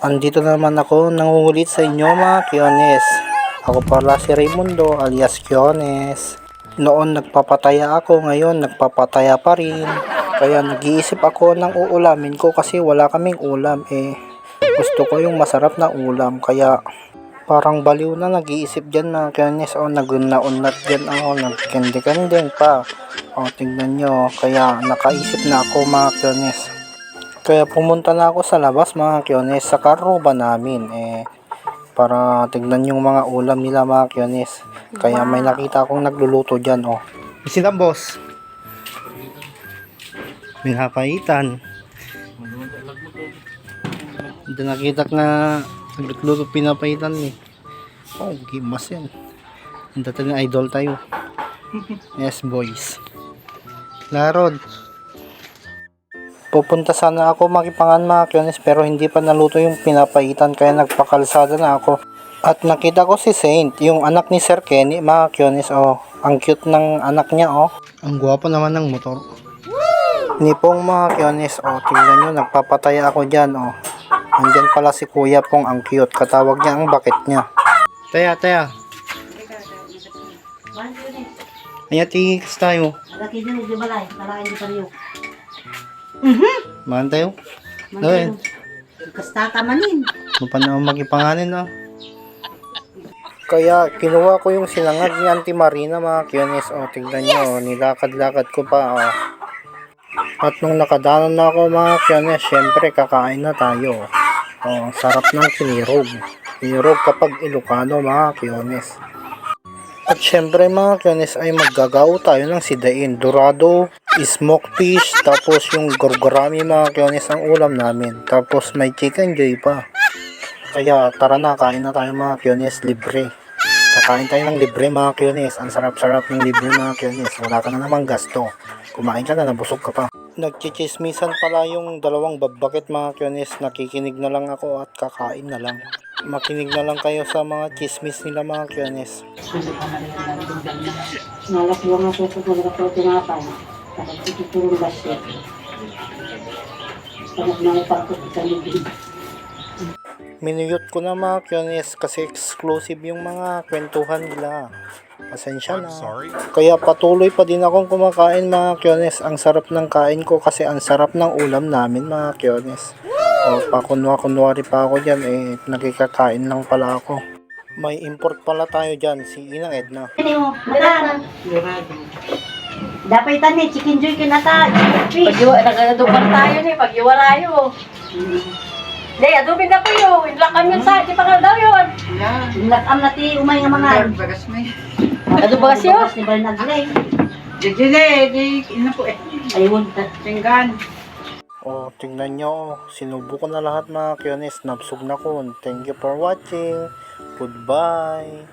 Andito naman ako nangungulit sa inyo mga Kyones. Ako pala si Raimundo alias Kyones. Noon nagpapataya ako, ngayon nagpapataya pa rin. Kaya nag-iisip ako ng uulamin ko kasi wala kaming ulam Gusto ko yung masarap na ulam kaya parang baliw na nag-iisip dyan mga Kyones. Nagunna-unat dyan ako, nagkende-kendeng pa. Tingnan nyo, kaya nakaisip na ako mga Kyones. Kaya pumunta na ako sa labas mga Kyones sa karuba namin para tignan yung mga ulam nila mga Kyones. Kaya may nakita akong nagluluto dyan Bisita boss. May hapaitan. Hindi nakita na nagluluto pinapaitan gimas yan. Ang dati na idol tayo. Yes boys. Larod. Pupunta sana ako makipangan mga Kyones pero hindi pa naluto yung pinapaitan kaya nagpakalsada na ako. At nakita ko si Saint, yung anak ni Sir Kenny mga Kyones. Ang cute ng anak niya Ang gwapo naman ng motor. Nipong mga Kyones, tingnan nyo, nagpapataya ako dyan Andyan pala si Kuya Pong, ang cute. Katawag niya ang bakit niya. Taya. Ayatiks tayo. Laki din di balay, para hindi pariyo. Mahan tayo. Mantayo. Kasta ka manin. Mapanaw magipanganin Kaya kinuha ko yung sinangag ni Auntie Marina mga Kyones. Tignan nyo, nilakad-lakad ko pa At nung nakadanan na ako mga Kyones, syempre kakain na tayo. Sarap ng kinirog. Kinirog kapag Ilocano mga Kyones. At syempre mga Kyones ay maggagao tayo ng sidain, dorado, smoked fish, tapos yung gorgorami mga Kyones ang ulam namin. Tapos may chicken joy pa. Kaya tara na, kain na tayo mga Kyones, libre. Kakain tayo ng libre mga Kyones. Ang sarap-sarap ng libre mga Kyones. Wala ka na namang gasto. Kumain ka na, nabusog ka pa. Nagchichismisan pala yung dalawang babakit mga Kyones. Nakikinig na lang ako at kakain na lang. Makinig na lang kayo sa mga chismis nila mga Kyones. Nalakwa nga po sa mga po tinapay. Tapos itutulong basket. Tapos mga pagkot sa libig. Minuyot ko na mga Kyones kasi exclusive yung mga kwentuhan nila. Pasensya na. Kaya patuloy pa din akong kumakain mga Kyones. Ang sarap ng kain ko kasi ang sarap ng ulam namin mga Kyones. Pakunwa-kunwari pa ako dyan nakikakain lang pala ako. May import pala tayo dyan, si Inang Edna. Dapat itan chicken joy kinata. Nagdupar tayo pag-iwarayo. Day, adubin na po yun. Inlakam yun sa akin, pangal daw yun. Inlakam na ti umay nga mga. Bagas may. Adubagas yun? Ni Bernard Lay. Di, ina po Ayun. Tinggan. Tingnan nyo, sinubo ko na lahat mga Kyones, nabsog na ko. Thank you for watching. Goodbye.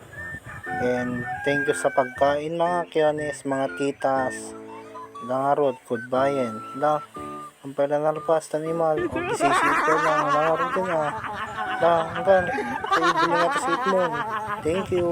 And thank you sa pagkain mga Kyones, mga titas. Langarod, goodbye and ang pala nalpas tanimal. Kisisip ko lang, langarod ka na. Hanggang, sa ibili nga sa sweet moon. Thank you.